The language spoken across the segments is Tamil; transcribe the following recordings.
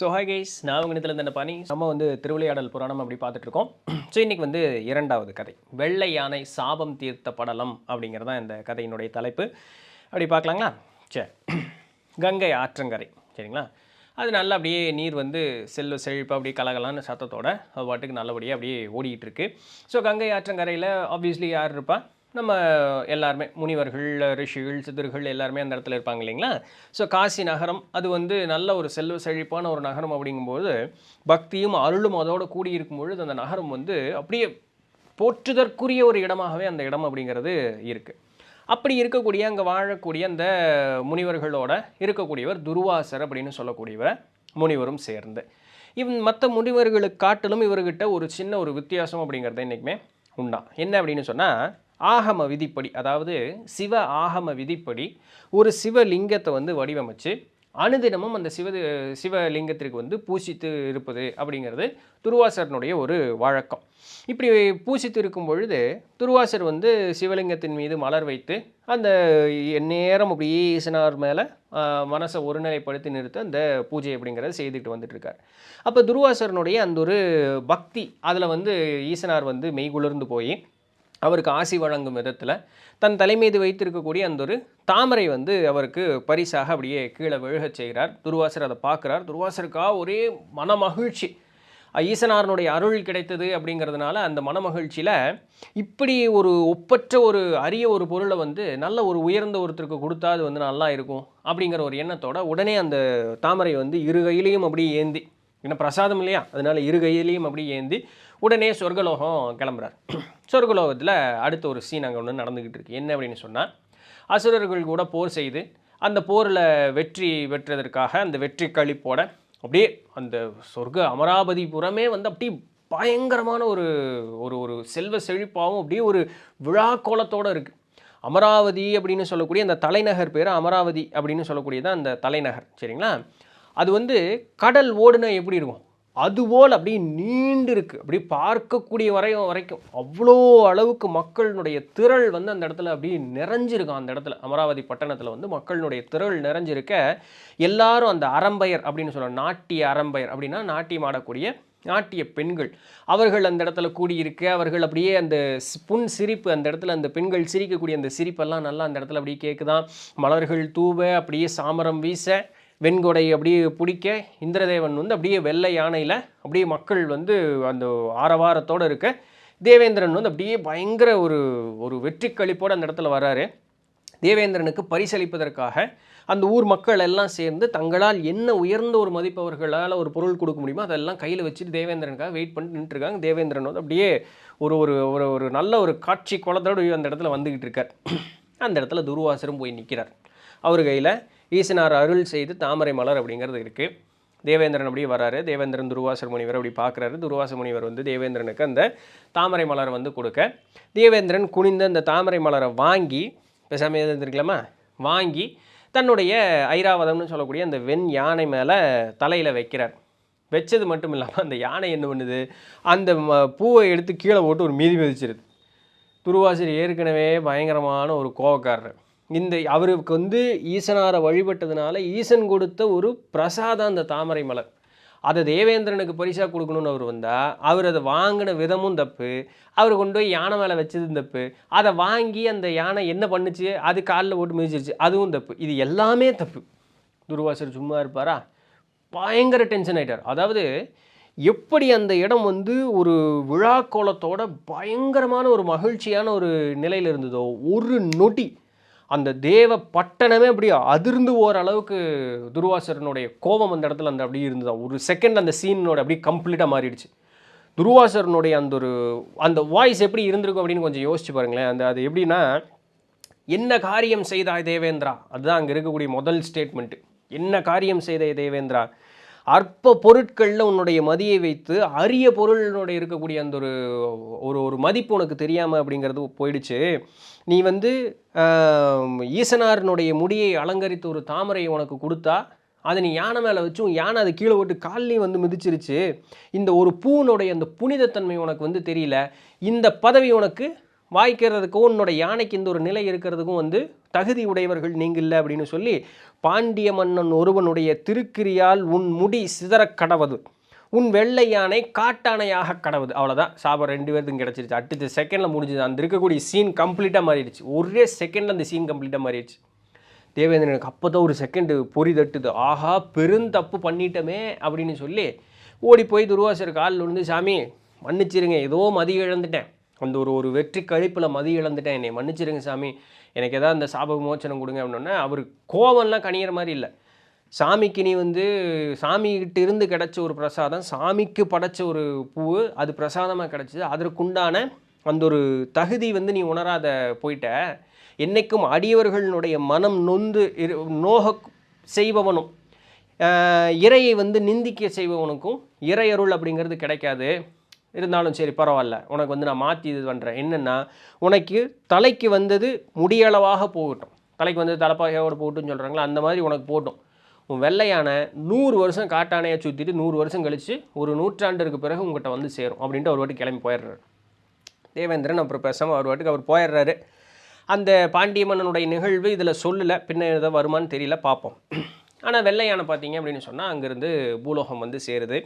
ஸோ ஹாய் கைஸ், நான் உங்கள் இந்த பாணி. நம்ம திருவிளையாடல் புராணம் அப்படி பார்த்துட்ருக்கோம். ஸோ இன்றைக்கி இரண்டாவது கதை, வெள்ளை யானை சாபம் தீர்த்த படலம் அப்படிங்கிறதான் இந்த கதையினுடைய தலைப்பு. அப்படி பார்க்கலாங்களா? சரி, கங்கை ஆற்றங்கரை சரிங்களா? அது நல்லா அப்படியே நீர் செழிப்பாக அப்படியே கலகலான்னு சத்தத்தோட அது பாட்டுக்கு நல்லபடியாக அப்படியே ஓடிக்கிட்டு இருக்கு. ஸோ கங்கை ஆற்றங்கரையில் ஆப்வியஸ்லி யார் இருப்பா? நம்ம எல்லாருமே முனிவர்கள், ரிஷிகள், சித்தர்கள் எல்லாருமே அந்த இடத்துல இருப்பாங்க இல்லைங்களா? ஸோ காசி நகரம் அது நல்ல ஒரு செழிப்பான ஒரு நகரம் அப்படிங்கும்போது பக்தியும் அருளும் அதோடு கூடி இருக்கும்பொழுது அந்த நகரம் அப்படியே போற்றுதற்குரிய ஒரு இடமாகவே அந்த இடம் அப்படிங்கிறது இருக்குது. அப்படி இருக்கக்கூடிய அங்கே வாழக்கூடிய அந்த முனிவர்களோட இருக்கக்கூடியவர் துர்வாசர் அப்படின்னு சொல்லக்கூடியவர் முனிவரும் சேர்ந்து மற்ற முனிவர்களுக்கு காட்டிலும் இவர்கிட்ட ஒரு சின்ன ஒரு வித்தியாசம் அப்படிங்கிறது என்றைக்குமே உண்டா. என்ன அப்படின்னு சொன்னால், ஆகம விதிப்படி, அதாவது சிவ ஆகம விதிப்படி ஒரு சிவலிங்கத்தை வடிவமைச்சு அனுதினமும் அந்த சிவலிங்கத்திற்கு பூசித்து இருப்பது அப்படிங்கிறது துர்வாசரனுடைய ஒரு வழக்கம். இப்படி பூசித்து இருக்கும் பொழுது துர்வாசர் சிவலிங்கத்தின் மீது மலர் வைத்து அந்த நேரம் அப்படியே ஈசனார் மேலே மனசை ஒருநிலைப்படுத்தி நிறுத்த அந்த பூஜை அப்படிங்கிறத செய்துட்டு வந்துட்டுருக்கார். அப்போ துர்வாசரனுடைய அந்த ஒரு பக்தி அதில் ஈசனார் மெய்குளிர்ந்து போய் அவருக்கு ஆசி வழங்கும் விதத்தில் தன் தலைமீது வைத்திருக்கக்கூடிய அந்த ஒரு தாமரை அவருக்கு பரிசாக அப்படியே கீழே விழுகச் செய்கிறார். துர்வாசர் அதை பார்க்குறார். துர்வாசருக்காக ஒரே மனமகிழ்ச்சி, ஈசனாரனுடைய அருள் கிடைத்தது அப்படிங்கிறதுனால அந்த மனமகிழ்ச்சியில் இப்படி ஒரு ஒப்பற்ற ஒரு அரிய ஒரு பொருளை நல்ல ஒரு உயர்ந்த ஒருத்தருக்கு கொடுத்தா அது நல்லா இருக்கும் அப்படிங்கிற ஒரு எண்ணத்தோட உடனே அந்த தாமரை இரு கையிலையும் அப்படி ஏந்தி, ஏன்னா பிரசாதம் இல்லையா, அதனால இரு கையிலையும் அப்படி ஏந்தி உடனே சொர்க்கலோகம் கிளம்புறார். சொர்க்கலோகத்தில் அடுத்த ஒரு சீன் அங்கே நடந்துக்கிட்டு இருக்கு. என்ன அப்படின்னு சொன்னால், அசுரர்கள் கூட போர் செய்து அந்த போரில் வெற்றி பெற்றதற்காக அந்த வெற்றி களிப்போட அப்படியே அந்த சொர்க்க அமராவதி புறமே அப்படியே பயங்கரமான ஒரு ஒரு ஒரு செல்வ செழிப்பாகவும் அப்படியே ஒரு விழா கோலத்தோடு இருக்குது. அமராவதி அப்படின்னு சொல்லக்கூடிய அந்த தலைநகர் பேர் அமராவதி அப்படின்னு சொல்லக்கூடியதான் அந்த தலைநகர் சரிங்களா? அது கடல் ஓடுனா எப்படி இருக்கும் அதுபோல் அப்படி நீண்டு இருக்குது. அப்படி பார்க்கக்கூடிய வரைக்கும் அவ்வளோ அளவுக்கு மக்களினுடைய திரள் அந்த இடத்துல அப்படி நிறைஞ்சிருக்கும். அந்த இடத்துல அமராவதி பட்டணத்தில் மக்களினுடைய திரள் நிறைஞ்சிருக்க எல்லாரும் அந்த அரம்பையர் அப்படின்னு சொல்லுவாங்க. நாட்டிய அரம்பையர் அப்படின்னா நாட்டியம் ஆடக்கூடிய நாட்டிய பெண்கள், அவர்கள் அந்த இடத்துல கூடியிருக்க அவர்கள் அப்படியே அந்த புன் சிரிப்பு, அந்த இடத்துல அந்த பெண்கள் சிரிக்கக்கூடிய அந்த சிரிப்பெல்லாம் நல்லா அந்த இடத்துல அப்படியே கேட்குதான். மலர்கள் தூவ அப்படியே சாமரம் வீச வெண்கொடை அப்படியே பிடிக்க இந்திரதேவன் அப்படியே வெள்ளை யானையில் அப்படியே மக்கள் அந்த ஆரவாரத்தோடு இருக்க தேவேந்திரன் அப்படியே பயங்கர ஒரு ஒரு வெற்றி களிப்போடு அந்த இடத்துல வராரு. தேவேந்திரனுக்கு பரிசளிப்பதற்காக அந்த ஊர் மக்கள் எல்லாம் சேர்ந்து தங்களால் என்ன உயர்ந்த ஒரு மதிப்பு அவர்களால் ஒரு பொருள் கொடுக்க முடியுமோ அதெல்லாம் கையில் வச்சுட்டு தேவேந்திரனுக்காக வெயிட் பண்ணிட்டு நின்றுருக்காங்க. தேவேந்திரன் அப்படியே ஒரு ஒரு ஒரு ஒரு நல்ல ஒரு காட்சி குளத்தோடு அந்த இடத்துல வந்துக்கிட்டு இருக்கார். அந்த இடத்துல துர்வாசரும் போய் நிற்கிறார். அவர் கையில் ஈசனார் அருள் செய்து தாமரை மலர் அப்படிங்கிறது இருக்குது. தேவேந்திரன் அப்படியே வராரு. தேவேந்திரன் துர்வாசர் முனிவர் அப்படி பார்க்குறாரு. துர்வாச முனிவர் தேவேந்திரனுக்கு அந்த தாமரை மலரை கொடுக்க, தேவேந்திரன் குனிந்து அந்த தாமரை மலரை வாங்கி பேசாமல் இருந்திருக்கலாமா, வாங்கி தன்னுடைய ஐராவதம்னு சொல்லக்கூடிய அந்த வெண் யானை மேலே தலையில் வைக்கிறார். வச்சது மட்டும் இல்லாமல் அந்த யானை என்ன பண்ணுது, அந்த பூவை எடுத்து கீழே போட்டு ஒரு மீதி மிதிச்சிருது. துர்வாசர் ஏற்கனவே பயங்கரமான ஒரு கோவக்காரர். அவருக்கு ஈசனாரை வழிபட்டதுனால ஈசன் கொடுத்த ஒரு பிரசாதம் அந்த தாமரை மலர். அதை தேவேந்திரனுக்கு பரிசாக கொடுக்கணும்னு அவர் வந்தால் அவர் அதை வாங்கின விதமும் தப்பு, அவர் கொண்டு போய் யானை மேலே வச்சதும் தப்பு, அதை வாங்கி அந்த யானை என்ன பண்ணுச்சு, அது காலில் போட்டு மிதிச்சிருச்சு, அதுவும் தப்பு. இது எல்லாமே தப்பு. துர்வாசர் சும்மா இருப்பாரா? பயங்கர டென்ஷன் ஆகிட்டார். அதாவது எப்படி அந்த இடம் ஒரு விழா கோலத்தோட பயங்கரமான ஒரு மகிழ்ச்சியான ஒரு நிலையில் இருந்ததோ, ஒரு நொடி அந்த தேவ பட்டணமே அப்படியே அதிர்ந்து போகிற அளவுக்கு துர்வாசரனுடைய கோபம் அந்த இடத்துல அப்படியே இருந்தது. ஒரு செகண்ட் அந்த சீனோட அப்படியே கம்ப்ளீட்டாக மாறிடுச்சு. துர்வாசரனுடைய அந்த வாய்ஸ் எப்படி இருந்திருக்கும் அப்படின்னு கொஞ்சம் யோசிச்சு பாருங்களேன். அது எப்படின்னா, என்ன காரியம் செய்தாய் தேவேந்திரா, அதுதான் அங்கே இருக்கக்கூடிய முதல் ஸ்டேட்மெண்ட்டு. என்ன காரியம் செய்தாய் தேவேந்திரா, அற்ப பொருட்களில் உன்னுடைய மதியை வைத்து அரிய பொருளினுடைய இருக்கக்கூடிய அந்த ஒரு ஒரு மதிப்பு உனக்கு தெரியாமல் அப்படிங்கிறது போயிடுச்சு. நீ ஈசனாரினுடைய முடியை அலங்கரித்து ஒரு தாமரையை உனக்கு கொடுத்தா அதை நீ யானை மேலே வச்சும் யானை அதை கீழே போட்டு கால்லையும் மிதிச்சிருச்சு. இந்த ஒரு பூனுடைய அந்த புனிதத்தன்மை உனக்கு தெரியல. இந்த பதவி உனக்கு வாய்க்கிறதுக்கும் உன்னோட யானைக்கு இந்த ஒரு நிலை இருக்கிறதுக்கும் வந்து தகுதி உடையவர்கள் நீங்கள் இல்லை அப்படின்னு சொல்லி பாண்டிய மன்னன் ஒருவனுடைய திருக்கிரியால் உன் முடி சிதறக் கடவது, உன் வெள்ளை யானை காட்டானையாக கடவுது. அவ்வளோதான், சாபம் 2 பேருக்கும் கிடச்சிருச்சு. அடுத்த செகண்டில் முடிஞ்சுது. அந்த இருக்கக்கூடிய சீன் கம்ப்ளீட்டாக மாறிடுச்சு. ஒரே செகண்டில் அந்த சீன் கம்ப்ளீட்டாக மாறிடுச்சு. தேவேந்திரனுக்கு அப்போ தான் ஒரு செகண்டு பொறி தட்டுது. ஆஹா, பெருந்தப்பு பண்ணிட்டோமே அப்படின்னு சொல்லி ஓடி போய் துர்வாசர் காலில் விழுந்து, சாமி மன்னிச்சிருங்க, ஏதோ மதி இழந்துட்டேன், அந்த ஒரு வெற்றி கழிப்பில் மதி இழந்துட்டேன், என்னை மன்னிச்சிருங்க சாமி, எனக்கு எதாவது அந்த சாப விமோச்சனம் கொடுங்க அப்படின்னோடனே அவர் கோவம்லாம் கணிகிற மாதிரி இல்லை. சாமிக்கு நீ வந்து சாமிகிட்ட இருந்து கிடச்ச ஒரு பிரசாதம், சாமிக்கு படைச்ச ஒரு பூ, அது பிரசாதமாக கிடச்சிது, அதற்குண்டான அந்த ஒரு தகுதி வந்து நீ உணராத போயிட்ட. என்றைக்கும் அடியவர்களுடைய மனம் நொந்து நோக செய்பவனும் இறையை வந்து நிந்திக்க செய்பவனுக்கும் இறையருள் அப்படிங்கிறது கிடைக்காது. இருந்தாலும் சரி பரவாயில்ல, உனக்கு வந்து நான் மாற்றி இது பண்ணுறேன். என்னென்னா, உனக்கு தலைக்கு வந்தது முடியளவாக போகட்டும், தலைக்கு வந்து தலைப்பாகையோடு போகட்டும்னு சொல்கிறாங்களா, அந்த மாதிரி உனக்கு போட்டும். உன் வெள்ளையான 100 வருஷம் காட்டானையை சுற்றிட்டு 100 வருஷம் கழித்து ஒரு நூற்றாண்டிற்கு பிறகு உங்கள்கிட்ட வந்து சேரும் அப்படின்ட்டு ஒரு வாட்டி கிளம்பி போயிடுறாரு தேவேந்திரன். அப்புறம் பேசாமல் ஒரு வாட்டுக்கு அவர் போயிடுறாரு. அந்த பாண்டிய மன்னனுடைய நிகழ்வு இதில் சொல்லலை, பின்ன எதாவது வருமானு தெரியல, பார்ப்போம். ஆனால் வெள்ளையான பார்த்தீங்க அப்படின்னு சொன்னால் அங்கேருந்து பூலோகம் வந்து சேருது.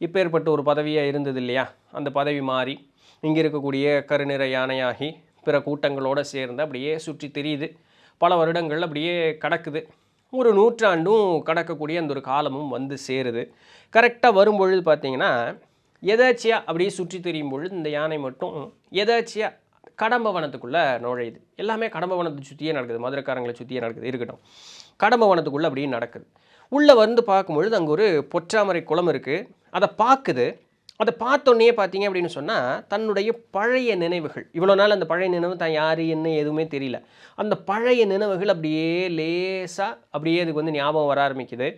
இப்போ ஏற்பட்ட ஒரு பதவியாக இருந்தது இல்லையா, அந்த பதவி மாறி இங்கே இருக்கக்கூடிய கருநிற யானையாகி பிற கூட்டங்களோடு சேர்ந்து அப்படியே சுற்றி தெரியுது. பல வருடங்கள் அப்படியே கடக்குது. ஒரு நூற்றாண்டும் கடக்கக்கூடிய அந்த ஒரு காலமும் வந்து சேருது. கரெக்டாக வரும்பொழுது பார்த்தீங்கன்னா, எதாச்சியாக அப்படியே சுற்றி தெரியும் பொழுது இந்த யானை மட்டும் எதாச்சியாக கடம்பவனத்துக்குள்ளே நுழையுது. எல்லாமே கடம்பவனத்தை சுற்றியே நடக்குது, மதுரைக்காரங்களை சுற்றியே நடக்குது, இருக்கட்டும். கடம்பவனத்துக்குள்ளே அப்படியே நடக்குது. உள்ளே வந்து பார்க்கும்பொழுது அங்கே ஒரு பொற்றாமரை குளம் இருக்குது. அதை பார்க்குது. அதை பார்த்தோன்னே பார்த்தீங்க அப்படின்னு சொன்னால், தன்னுடைய பழைய நினைவுகள், இவ்வளோ நாள் அந்த பழைய நினைவு தான் யார் என்ன எதுவுமே தெரியல, அந்த பழைய நினைவுகள் அப்படியே லேசாக அப்படியே அதுக்கு வந்து ஞாபகம் வர ஆரம்பிக்குது.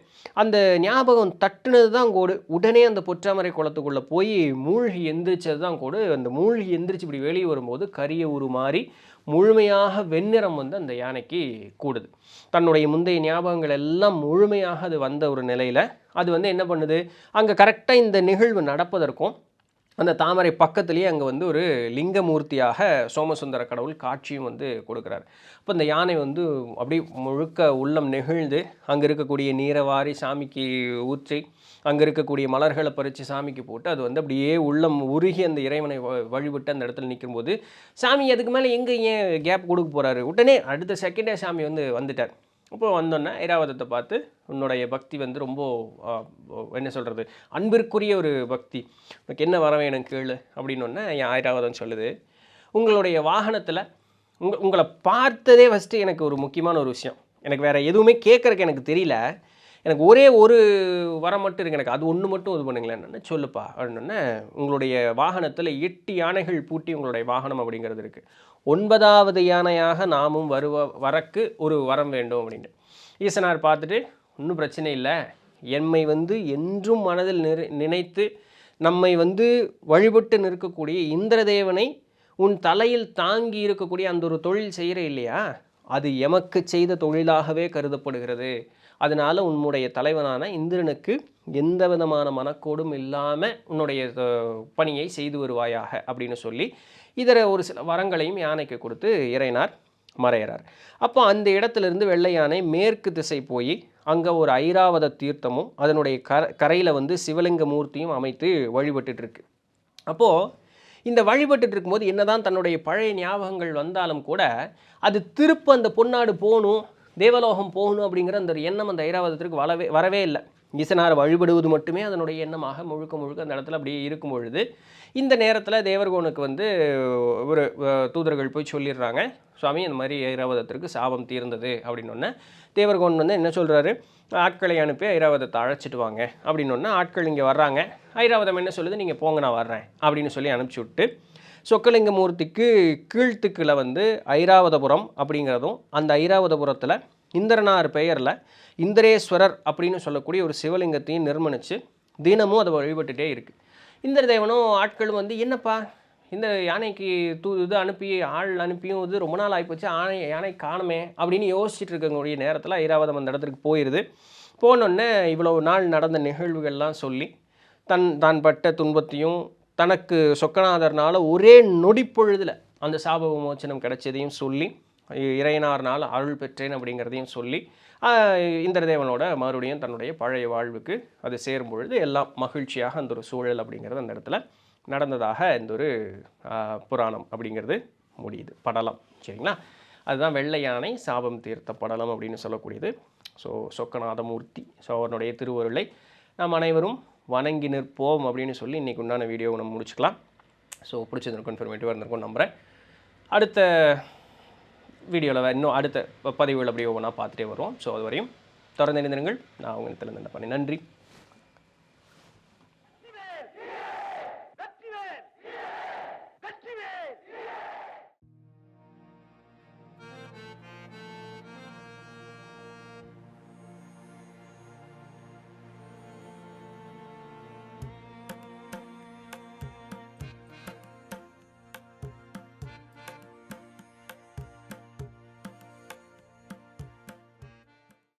அந்த ஞாபகம் தட்டுனது தான் கோடு. உடனே அந்த பொற்றாமரை குளத்துக்குள்ளே போய் மூழ்கி எந்திரிச்சது தான் கோடு. அந்த மூழ்கி எந்திரிச்சு இப்படி வெளியே வரும்போது கரிய உருமாறி முழுமையாக வெண்ணிறம் வந்து அந்த யானைக்கு கூடுது. தன்னுடைய முந்தைய ஞாபகங்கள் எல்லாம் முழுமையாக அது வந்த ஒரு நிலையில் அது வந்து என்ன பண்ணுது, அங்கே கரெக்டாக இந்த நிகழ்வு நடப்பதற்கும் அந்த தாமரை பக்கத்துலேயே அங்கே வந்து ஒரு லிங்கமூர்த்தியாக சோமசுந்தர கடவுள் காட்சியும் வந்து கொடுக்குறாரு. இப்போ இந்த யானை வந்து அப்படி முழுக்க உள்ளம் நெகிழ்ந்து அங்கே இருக்கக்கூடிய நீரை வாரி சாமிக்கு ஊற்றி அங்கே இருக்கக்கூடிய மலர்களை பறித்து சாமிக்கு போட்டு அது வந்து அப்படியே உள்ளம் உருகி அந்த இறைவனை வழிபட்டு அந்த இடத்துல நிற்கும்போது, சாமி அதுக்கு மேலே எங்கே ஏன் கேப் கொடுக்க போகிறாரு, உடனே அடுத்த செகண்டே சாமி வந்து வந்துட்டார். அப்போ வந்தோன்னே ஐராவதத்தை பார்த்து, உன்னுடைய பக்தி வந்து ரொம்ப என்ன சொல்கிறது, அன்பிற்குரிய ஒரு பக்தி, உனக்கு என்ன வர வேணும் கேளு அப்படின்னொன்னே என் ஐராவதம் சொல்லுது, உங்களுடைய வாகனத்தில் உங்களை பார்த்ததே ஃபஸ்ட்டு எனக்கு ஒரு முக்கியமான ஒரு விஷயம், எனக்கு வேறு எதுவுமே கேட்குறக்கு எனக்கு தெரியல, எனக்கு ஒரே ஒரு வரம் மட்டும் இருக்குது, எனக்கு அது ஒன்று மட்டும் இது பண்ணுங்களேன்னு. சொல்லுப்பா அப்படின்னோடனே, உங்களுடைய வாகனத்தில் 8 யானைகள் பூட்டி உங்களுடைய வாகனம் அப்படிங்கிறது இருக்குது, 9வது யானையாக நாமும் வரக்கு ஒரு வரம் வேண்டும் அப்படின்னு. ஈசனார் பார்த்துட்டு, ஒன்றும் பிரச்சனை இல்லை, எம்மை வந்து என்றும் மனதில் நினைத்து நம்மை வந்து வழிபட்டு நிற்கக்கூடிய இந்திரதேவனை உன் தலையில் தாங்கி இருக்கக்கூடிய அந்த ஒரு தொழில் செய்கிற இல்லையா, அது எமக்கு செய்த தொழிலாகவே கருதப்படுகிறது. அதனால் உன்னுடைய தலைவனான இந்திரனுக்கு எந்த விதமான மனக்கோடும் இல்லாமல் உன்னுடைய பணியை செய்து வருவாயாக அப்படின்னு சொல்லி இதர ஒரு சில வரங்களையும் யானைக்கு கொடுத்து இறைனார் மறையிறார். அப்போ அந்த இடத்துலேருந்து வெள்ளை யானை மேற்கு திசை போய் அங்கே ஒரு ஐராவத தீர்த்தமும் அதனுடைய கரையில் வந்து சிவலிங்க மூர்த்தியும் அமைத்து வழிபட்டுருக்கு. அப்போது இந்த வழிபட்டு இருக்கும்போது என்னதான் தன்னுடைய பழைய ஞாபகங்கள் வந்தாலும் கூட அது திருப்ப அந்த பொன்னாடு போகணும், தேவலோகம் போகணும் அப்படிங்கிற அந்த எண்ணம் அந்த ஐராவதத்திற்கு வரவே இல்லை. ஈசனார் வழிபடுவது மட்டுமே அதனுடைய எண்ணமாக முழுக்க அந்த இடத்துல அப்படியே இருக்கும் பொழுது, இந்த நேரத்தில் தேவர்கோனுக்கு வந்து ஒரு தூதர்கள் போய் சொல்லிடுறாங்க, சுவாமி இந்த மாதிரி ஐராவதத்திற்கு சாபம் தீர்ந்தது அப்படின்னொன்னே தேவர்கோன் வந்து என்ன சொல்கிறாரு, ஆட்களை அனுப்பி ஐராவதத்தை அழைச்சிட்டு வாங்க அப்படின்னொன்னே ஆட்கள் இங்கே வர்றாங்க. ஐராவதம் என்ன சொல்லுது, நீங்கள் போங்க நான் வர்றேன் அப்படின்னு சொல்லி அனுப்பிச்சி விட்டு சொக்கலிங்க மூர்த்திக்கு கீழ்த்துக்கில் வந்து ஐராவதபுரம் அப்படிங்கிறதும், அந்த ஐராவதபுரத்தில் இந்திரனார் பெயரில் இந்திரேஸ்வரர் அப்படின்னு சொல்லக்கூடிய ஒரு சிவலிங்கத்தையும் நிர்மணித்து தினமும் அதை வழிபட்டுட்டே இருக்குது. இந்திரதேவனும் ஆட்களும் வந்து, என்னப்பா இந்த யானைக்கு இது அனுப்பி ஆள் அனுப்பியும் இது ரொம்ப நாள் ஆகிப்போச்சு, யானை காணுமே அப்படின்னு யோசிச்சுட்டு இருக்கக்கூடிய நேரத்தில் ஐராவதம் அந்த இடத்துக்கு போயிடுது. போனோடனே இவ்வளோ நாள் நடந்த நிகழ்வுகள்லாம் சொல்லி தான் பட்ட துன்பத்தையும் தனக்கு சொக்கநாதர்னால ஒரே நொடிப்பொழுதில் அந்த சாப விமோச்சனம் கிடைச்சதையும் சொல்லி இறையனார்னால் அருள் பெற்றேன் அப்படிங்கிறதையும் சொல்லி இந்திரதேவனோட மறுபடியும் தன்னுடைய பழைய வாழ்வுக்கு அது சேரும் பொழுது எல்லாம் மகிழ்ச்சியாக அந்த ஒரு சூழல் அப்படிங்கிறது அந்த இடத்துல நடந்ததாக இந்த ஒரு புராணம் அப்படிங்கிறது முடியுது, படலம். சரிங்களா? அதுதான் வெள்ளை யானை சாபம் தீர்த்த படலம் அப்படின்னு சொல்லக்கூடியது. ஸோ சொக்கநாதமூர்த்தி, ஸோ அவருடைய திருவருளை நாம் அனைவரும் வணங்கி நிற்போம் அப்படின்னு சொல்லி இன்றைக்கி உண்டான வீடியோவை நம்ம முடிச்சுக்கலாம். ஸோ பிடிச்சிருந்திருக்கும், இன்ஃபர்மேட்டிவாக இருந்திருக்கும் நம்புகிறேன். அடுத்த வீடியோவில் இன்னும் அடுத்த பதிவுகள் அப்படியே ஒவ்வொன்றா பார்த்துட்டே வருவோம். ஸோ அது வரையும் தொடர்ந்து இணைந்திருங்கள். நான் உங்கள் இடத்துல நன்றி.